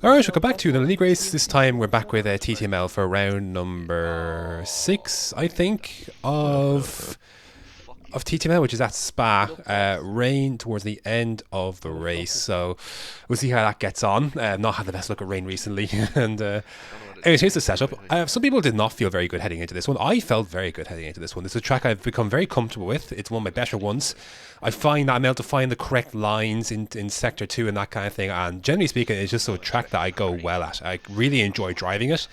Alright, welcome back to the league race. This time we're back with TTML for round number 6, I think, of TTML, which is at Spa. Rain towards the end of the race, so we'll see how that gets on. Not had the best look at rain recently, and anyways, here's the setup. Some people did not feel very good heading into this one. I felt very good heading into this one. This is a track I've become very comfortable with. It's one of my better ones. I find that I'm able to find the correct lines in Sector 2 and that kind of thing, and generally speaking, it's just a track that I go well at. I really enjoy driving it.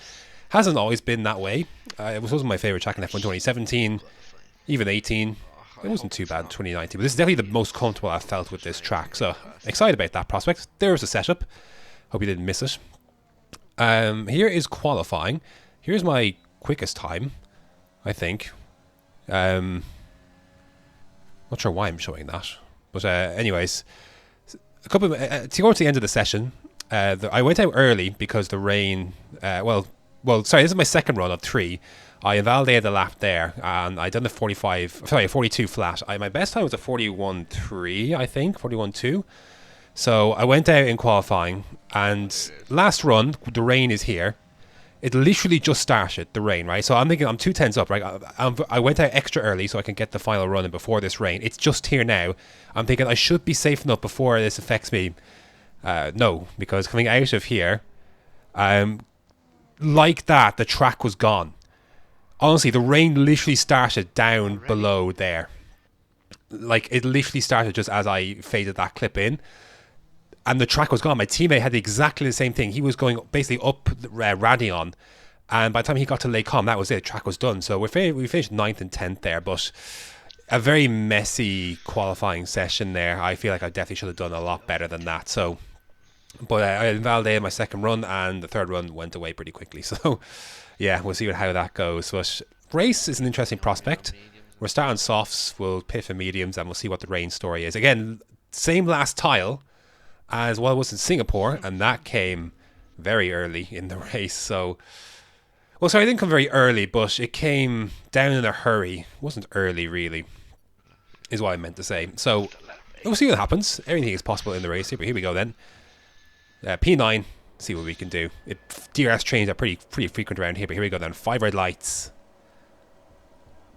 Hasn't always been that way. It wasn't my favourite track in F1 2017, even 18. It wasn't too bad in 2019, but this is definitely the most comfortable I've felt with this track, so excited about that prospect. There's the setup. Hope you didn't miss it. Here is qualifying. Here's my quickest time, I think. Not sure why I'm showing that, but anyways, to go to the end of the session, I went out early because the rain. Well, sorry, this is my second run of 3. I invalidated the lap there, and I done the 42 flat. My best time was a 41.3, I think, 41.2. So I went out in qualifying, and last run, the rain is here. It literally just started, the rain, right? So I'm thinking I'm 2 tenths up, right? I went out extra early so I can get the final run in before this rain. It's just here now. I'm thinking I should be safe enough before this affects me. No, because coming out of here, like that, the track was gone. Honestly, the rain literally started down below there. Like, it literally started just as I faded that clip in. And the track was gone. My teammate had exactly the same thing. He was going basically up Radion, and by the time he got to Lake Com, that was it. The track was done. So we finished 9th and 10th there, but a very messy qualifying session there. I feel like I definitely should have done a lot better than that. So, but I invalidated my second run, and the third run went away pretty quickly. So, yeah, we'll see how that goes. But race is an interesting prospect. We're starting softs. We'll pit for mediums, and we'll see what the rain story is. Again, same last tile as well was in Singapore, and that came very early in the race. So, well, sorry, it didn't come very early, but it came down in a hurry. It wasn't early, really, is what I meant to say. So, we'll see what happens. Everything is possible in the race. Here we go then. P9, see what we can do. DRS trains are pretty frequent around here, but here we go then. 5 red lights.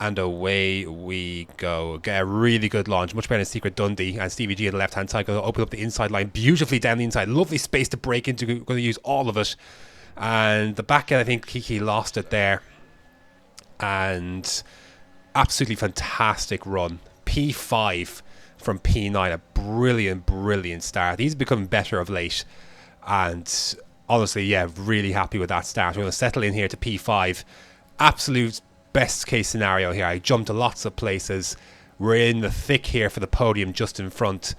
And away we go. Get a really good launch. Much better than Secret Dundee. And Stevie G on the left-hand side going to open up the inside line beautifully down the inside. Lovely space to break into. Going to use all of it. And the back end, I think Kiki lost it there. And absolutely fantastic run. P5 from P9. A brilliant start. He's become better of late. And honestly, yeah, really happy with that start. We're going to settle in here to P5. Absolute best case scenario here. I jumped to lots of places. We're in the thick here for the podium just in front.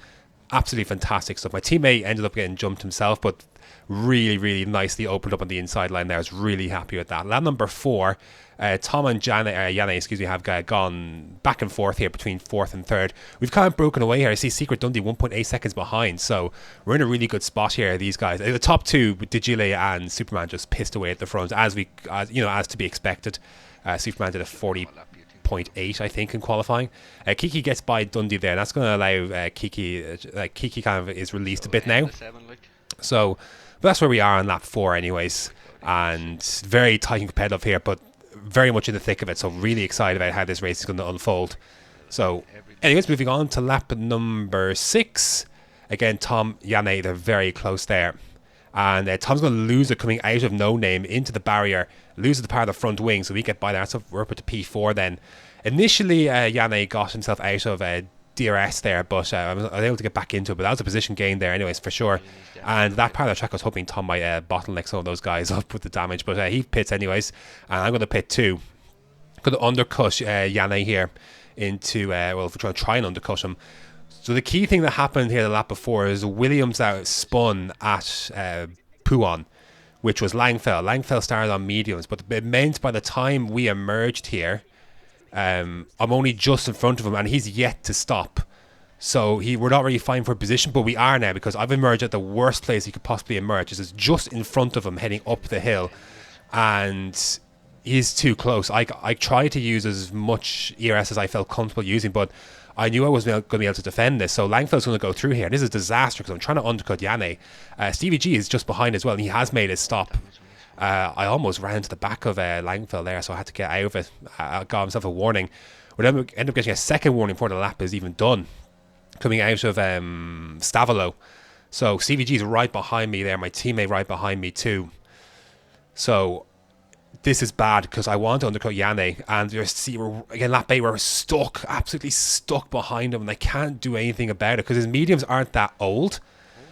Absolutely fantastic stuff. My teammate ended up getting jumped himself, but really nicely opened up on the inside line there. I was really happy with that. Lap number 4, Tom and Yanni, have gone back and forth here between 4th and 3rd. We've kind of broken away here. I see Secret Dundee 1.8 seconds behind, so we're in a really good spot here. These guys, the top 2, Digile and Superman, just pissed away at the front, as to be expected. Superman did a 40.8, I think, in qualifying. Kiki gets by Dundee there, and that's going to allow Kiki. Kiki kind of is released a bit now. So, but that's where we are on lap 4, anyways. And very tight and competitive here, but very much in the thick of it. So, really excited about how this race is going to unfold. So, anyways, moving on to lap number 6. Again, Tom, Yanni, they're very close there. And Tom's going to lose it coming out of No Name into the barrier, loses the part of the front wing, so we get by there. So we're up to P4 then. Initially, Yanni got himself out of DRS there, but I was able to get back into it. But that was a position gain there, anyways, for sure. And that part of the track, I was hoping Tom might bottleneck some of those guys up with the damage, but he pits anyways. And I'm going to pit too. Going to undercut Yanni here into, well, if we're trying to try and undercut him. So the key thing that happened here the lap before is Williams out spun at Puon, which was Langfell. Langfell started on mediums, but it meant by the time we emerged here, I'm only just in front of him, and he's yet to stop. So we're not really fighting for position, but we are now, because I've emerged at the worst place he could possibly emerge. This is just in front of him, heading up the hill, and he's too close. I tried to use as much ERS as I felt comfortable using, but I knew I wasn't going to be able to defend this. So Langfell's going to go through here. This is a disaster because I'm trying to undercut Yanne. Stevie G is just behind as well, and he has made his stop. I almost ran into the back of Langfell there, so I had to get out of it. I got myself a warning. We end up getting a second warning before the lap is even done, coming out of Stavolo. So Stevie G is right behind me there, my teammate right behind me too. So this is bad because I want to undercut Yanne, and again, lap 8, we're stuck, absolutely stuck behind him, and I can't do anything about it because his mediums aren't that old.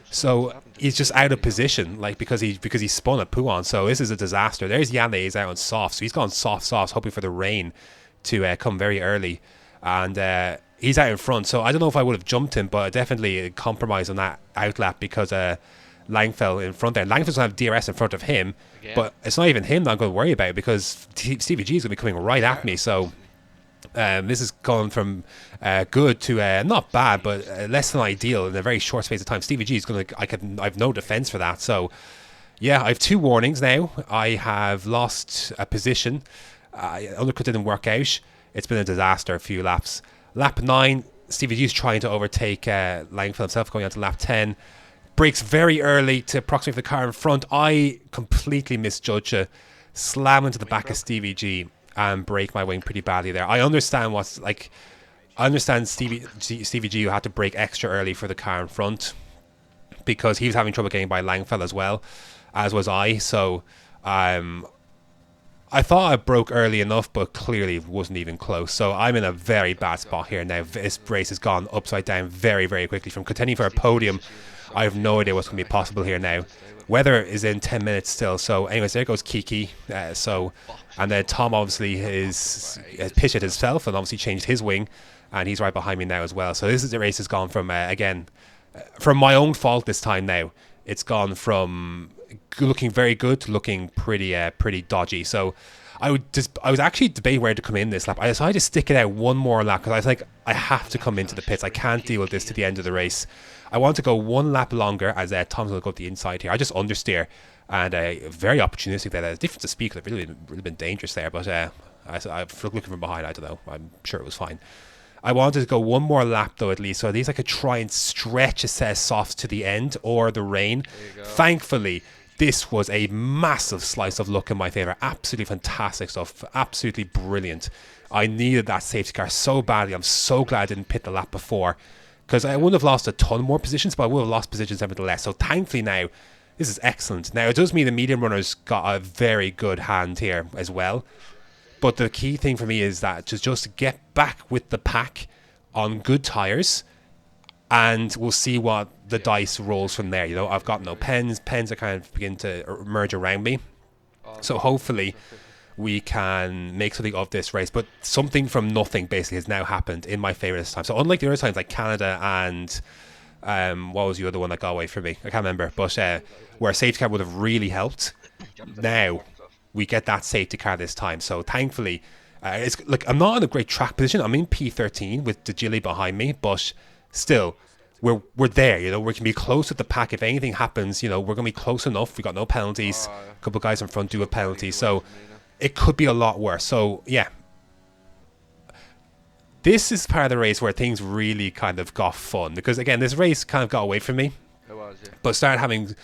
So he's just out of position, like because he spun at Pouan. So this is a disaster. There's Yanne, he's out on soft, so he's gone soft, hoping for the rain to come very early, and he's out in front. So I don't know if I would have jumped him, but definitely compromised on that outlap because Langfell in front there. Langfell's going to have DRS in front of him, but it's not even him that I'm going to worry about because Stevie G is going to be coming right at me. So this is gone from good to not bad, but less than ideal in a very short space of time. Stevie G is going to. I have no defense for that. So yeah, I have 2 warnings now. I have lost a position. Undercut didn't work out. It's been a disaster. A few laps. Lap 9, Stevie G is trying to overtake Langfell himself, going on to lap 10. Brakes very early to approximate the car in front. I completely misjudged it. Slam into the back of Stevie G and break my wing pretty badly there. I understand Stevie G who had to brake extra early for the car in front because he was having trouble getting by Langfell as well, as was I. So I thought I broke early enough, but clearly wasn't even close. So I'm in a very bad spot here now. This race has gone upside down very, very quickly. From contending for a podium, I have no idea what's going to be possible here now. Weather is in 10 minutes still. So anyways, there goes Kiki. And then Tom obviously has pitched himself and obviously changed his wing. And he's right behind me now as well. So the race has gone from, again, from my own fault this time now. It's gone from looking very good to looking pretty dodgy. So I was actually debating where to come in this lap. I decided to stick it out one more lap because I was like, I have to come into the pits. I can't deal with this to the end of the race. I want to go one lap longer as Tom's going to go up the inside here. I just understeer and very opportunistic there. The difference of speed could have really been dangerous there, but I'm looking from behind. I don't know. I'm sure it was fine. I wanted to go one more lap though at least, so at least I could try and stretch a set of softs to the end or the rain. Thankfully, this was a massive slice of luck in my favour. Absolutely fantastic stuff. Absolutely brilliant. I needed that safety car so badly. I'm so glad I didn't pit the lap before because I wouldn't have lost a ton more positions, but I would have lost positions nevertheless. So thankfully now, this is excellent. Now it does mean the medium runners got a very good hand here as well. But the key thing for me is that just get back with the pack on good tyres, and we'll see what the dice rolls from there. You know, I've got no pens. Pens are kind of begin to emerge around me. So hopefully we can make something of this race. But something from nothing basically has now happened in my favour this time. So unlike the other times like Canada and what was the other one that got away from me? I can't remember. But where a safety car would have really helped. Now we get that safety car this time. So thankfully, I'm not in a great track position. I'm in P13 with De Gilly behind me, but still, we're there. You know, we can be close with the pack. If anything happens, you know, we're gonna be close enough. We got no penalties. A couple of guys in front do have penalties, so it could be a lot worse. So yeah, this is part of the race where things really kind of got fun because again, this race kind of got away from me. But started having.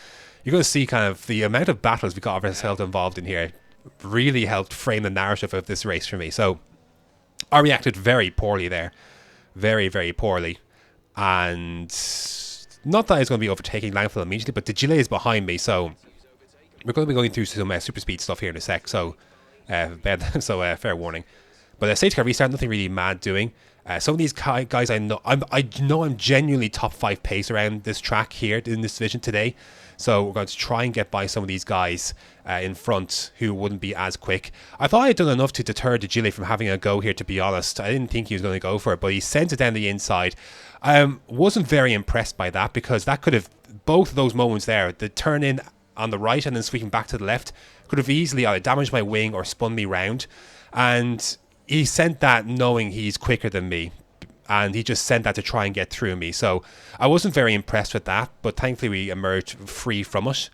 You're going to see kind of the amount of battles we got ourselves involved in here really helped frame the narrative of this race for me. So I reacted very poorly there. Very, very poorly. And not that I was going to be overtaking Langfell immediately, but De Gilly is behind me. So we're going to be going through some super speed stuff here in a sec. So, fair warning. But a safety car restart, nothing really mad doing. Some of these guys I know I'm genuinely top 5 pace around this track here in this division today. So we're going to try and get by some of these guys in front who wouldn't be as quick. I thought I had done enough to deter De Gilly from having a go here, to be honest. I didn't think he was going to go for it, but he sent it down the inside. Wasn't very impressed by that because that could have, both of those moments there, the turn in on the right and then sweeping back to the left, could have easily either damaged my wing or spun me round. And he sent that knowing he's quicker than me. And he just sent that to try and get through me. So I wasn't very impressed with that, but thankfully we emerged free from it.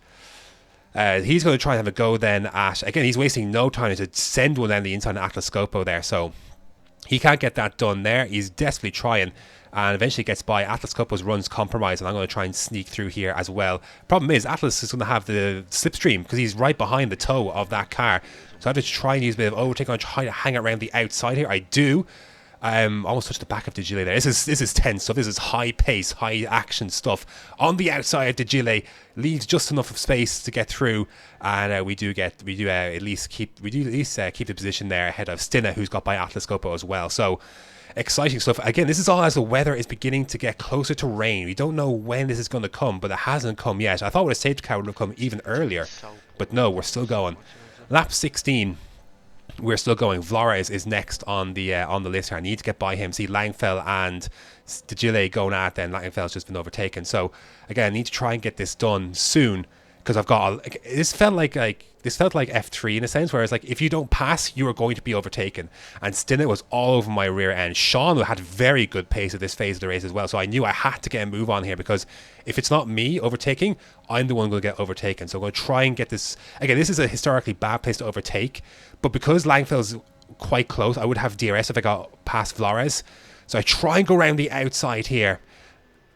He's going to try and have a go then at, again, he's wasting no time to send one down the inside of Atlas Scopo there. So He can't get that done there. He's desperately trying, and eventually gets by. Atlas Coppo's runs compromised, and I'm going to try and sneak through here as well. Problem is, Atlas is going to have the slipstream because he's right behind the toe of that car. So I have to try and use a bit of overtake. I'm going to try to hang around the outside here. I do. Almost touched the back of De Gile there. This is tense stuff. This is high pace, high action stuff. On the outside of De Gile, leaves just enough of space to get through, and we do at least keep the position there ahead of Stinna, who's got by Atlas Coppo as well. So exciting stuff. Again, this is all as the weather is beginning to get closer to rain. We don't know when this is going to come, but it hasn't come yet. I thought with a safety car would have come even earlier, but no, we're still going. Lap 16. We're still going. Flores is next on the list here. I need to get by him. See Langfell and De Gile going at, then Langfell's just been overtaken. So again, I need to try and get this done soon, because I've got this felt like F3 in a sense, whereas like if you don't pass, you are going to be overtaken. And Stinnet was all over my rear end. Sean had very good pace at this phase of the race as well, so I knew I had to get a move on here, because if it's not me overtaking, I'm the one going to get overtaken. So I'm going to try and get this. Again, this is a historically bad place to overtake, but because Langfell's quite close, I would have DRS if I got past Flores. So I try and go around the outside here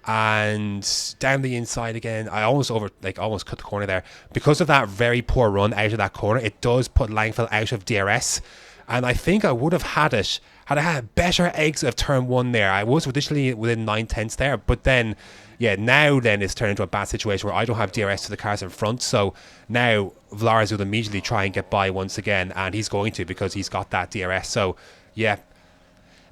and down the inside again. I almost cut the corner there. Because of that very poor run out of that corner, it does put Langfell out of DRS. And I think I would have had it had I had a better exit of turn 1 there. I was additionally within 9/10 there, but then now it's turned into a bad situation where I don't have DRS to the cars in front. So now Vlares will immediately try and get by once again, and he's going to, because he's got that DRS. So yeah,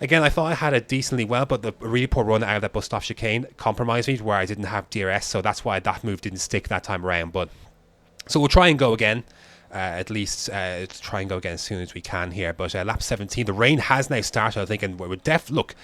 again, I thought I had it decently well, but the really poor run out of that bus stop chicane compromised me where I didn't have DRS, so that's why that move didn't stick that time around. But so we'll try and go again. At least try and go again as soon as we can here. But lap 17, the rain has now started. I'm thinking we're look,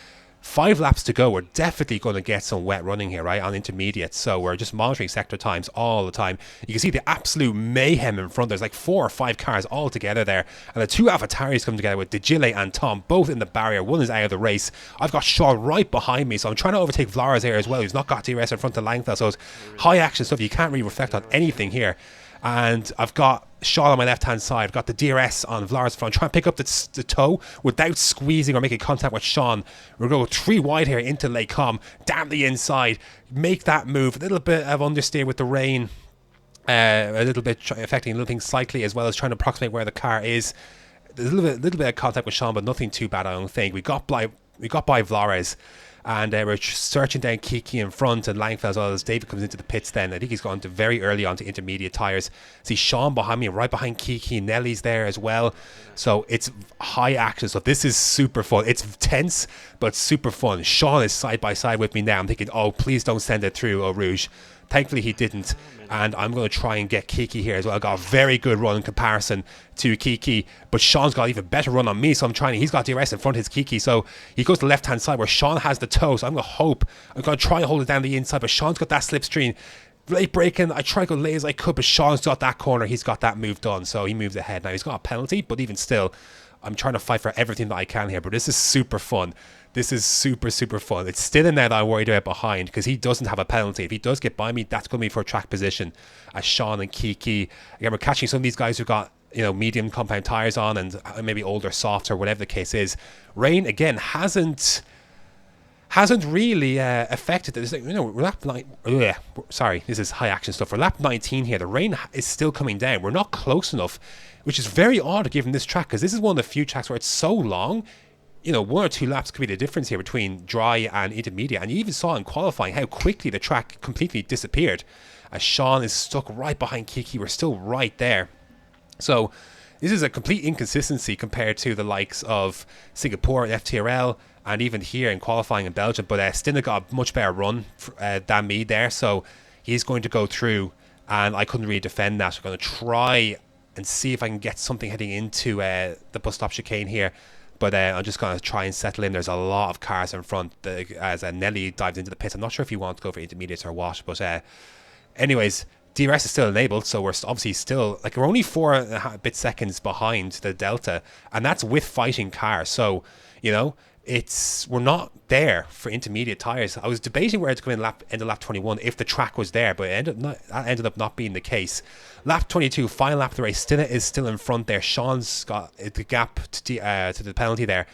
5 laps to go. We're definitely going to get some wet running here, right, on intermediate. So we're just monitoring sector times all the time. You can see the absolute mayhem in front. There's like 4 or 5 cars all together there, and the 2 AlphaTauris come together with De Gile and Tom both in the barrier. One is out of the race. I've got Shaw right behind me, so I'm trying to overtake Flores here as well, who's not got DRS in front of Langfell. So it's high action stuff. You can't really reflect on anything here. And I've got Shaw on my left hand side. I've got the DRS on Vlares front. Trying to pick up the toe without squeezing or making contact with Sean. We're going 3 wide here into Lake Com. Down the inside. Make that move. A little bit of understeer with the rain. A little bit affecting little things slightly, as well as trying to approximate where the car is. There's a little bit of contact with Sean, but nothing too bad, I don't think. We got by Vlares. And we're searching down Kiki in front, and Langfell as well, as David comes into the pits then. I think he's gone to very early onto intermediate tyres. See Sean behind me, right behind Kiki. Nelly's there as well. So it's high action. So this is super fun. It's tense, but super fun. Sean is side by side with me now. I'm thinking, oh, please don't send it through, Eau Rouge. Thankfully he didn't, and I'm going to try and get Kiki here as well. I got a very good run in comparison to Kiki, but Sean's got an even better run on me, so he's got DRS in front of his Kiki, so he goes to the left hand side where Sean has the toe. So I'm going to try and hold it down the inside, but Sean's got that slipstream. Late braking, I try to go late as I could, but Sean's got that corner. He's got that move done, so he moves ahead. Now he's got a penalty, but even still, I'm trying to fight for everything that I can here. But this is super fun. This is super, super fun. It's still in there that I'm worried about behind, because he doesn't have a penalty. If he does get by me, that's going to be for track position, as Sean and Kiki. Again, we're catching some of these guys who've got medium compound tires on, and maybe older softs, or whatever the case is. Rain again hasn't really affected this. We're lap 9. Sorry, this is high action stuff. We're lap 19 here. The rain is still coming down. We're not close enough, which is very odd given this track, because this is one of the few tracks where it's so long. 1 or 2 laps could be the difference here between dry and intermediate. And you even saw in qualifying how quickly the track completely disappeared, as Sean is stuck right behind Kiki. We're still right there. So this is a complete inconsistency compared to the likes of Singapore and FTRL, and even here in qualifying in Belgium. But Stinner got a much better run than me there, so he's going to go through, and I couldn't really defend that. So I'm going to try and see if I can get something heading into the bus stop chicane here. But I'm just going to try and settle in. There's a lot of cars in front as Nelly dives into the pits. I'm not sure if he wants to go for intermediates or what. But anyways, DRS is still enabled. So we're obviously still, we're only 4.5 seconds behind the Delta. And that's with fighting cars. So, we're not there for intermediate tyres. I was debating where to come in end of lap 21 if the track was there, but that ended up not being the case. Lap 22, final lap of the race. Stinna is still in front there. Sean's got the gap to the penalty there.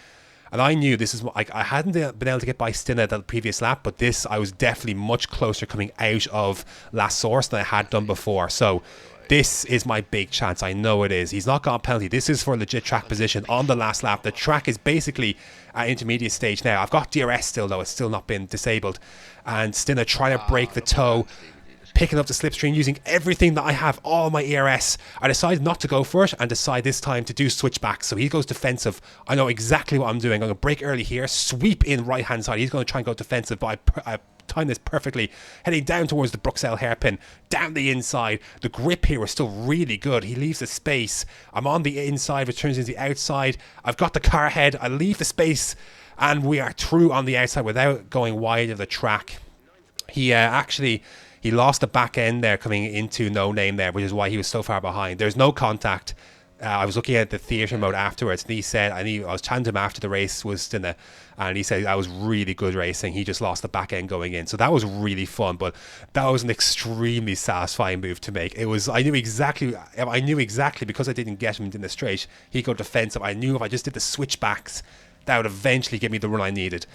And I knew this is what I hadn't been able to get by Stinner that previous lap, but this I was definitely much closer coming out of La Source than I had done before. So this is my big chance. I know it is. He's not got a penalty. This is for legit track position on the last lap. The track is basically at intermediate stage now. I've got DRS still, though. It's still not been disabled. And Stinner trying to break the toe, picking up the slipstream, using everything that I have, all my ERS. I decided not to go for it and decide this time to do switchbacks. So he goes defensive. I know exactly what I'm doing. I'm going to brake early here, sweep in right hand side. He's going to try and go defensive, but I timed this perfectly, heading down towards the Bruxelles hairpin, down the inside. The grip here was still really good. He leaves the space. I'm on the inside, returns into the outside. I've got the car ahead. I leave the space, and we are through on the outside without going wide of the track. He lost the back end there coming into No Name there, which is why he was so far behind. There's no contact. I was looking at the theatre mode afterwards, and he said, I was chatting to him after the race was in and he said that was really good racing. He just lost the back end going in, so that was really fun. But that was an extremely satisfying move to make. It was. I knew exactly because I didn't get him in the straight. He'd go defensive. I knew if I just did the switchbacks, that would eventually give me the run I needed.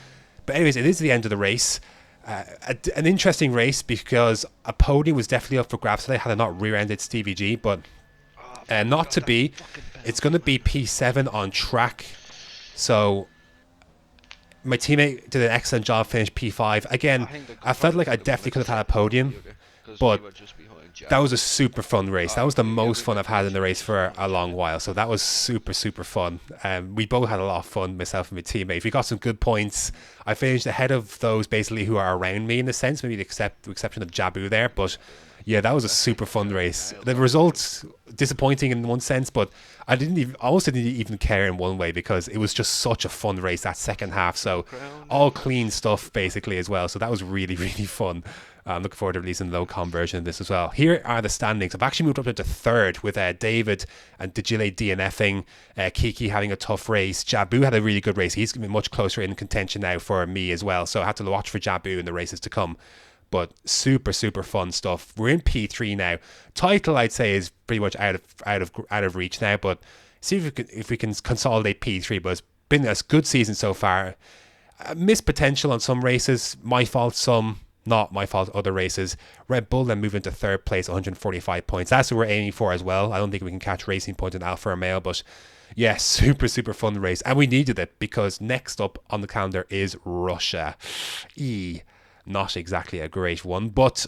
But anyways, it is the end of the race. An interesting race because a podium was definitely up for grabs today had I not rear-ended Stevie G, but not to be. It's going to be P7 on track. So my teammate did an excellent job, finished P5. Again, I felt like I definitely could have had a podium, but that was a super fun race. That was the most fun I've had in the race for a long while. So that was super, super fun. We both had a lot of fun, myself and my teammate. We got some good points. I finished ahead of those basically who are around me in a sense, maybe the exception of Jabu there. But yeah, that was a super fun race. The results disappointing in one sense, but I almost didn't even care in one way because it was just such a fun race that second half. So all clean stuff basically as well. So that was really, really fun. I'm looking forward to releasing the low-com version of this as well. Here are the standings. I've actually moved up to third with David and Dejile DNFing, Kiki having a tough race. Jabu had a really good race. He's going to be much closer in contention now for me as well. So I have to watch for Jabu in the races to come. But super, super fun stuff. We're in P3 now. Title, I'd say, is pretty much out of reach now. But see if we can consolidate P3. But it's been a good season so far. Missed potential on some races. My fault, some. Not my fault, other races. Red Bull then move into third place, 145 points. That's what we're aiming for as well. I don't think we can catch Racing Point in Alfa Romeo, but yeah, super, super fun race. And we needed it because next up on the calendar is Russia. Not exactly a great one, but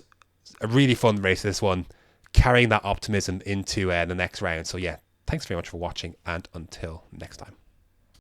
a really fun race, this one. Carrying that optimism into the next round. So yeah, thanks very much for watching, and until next time.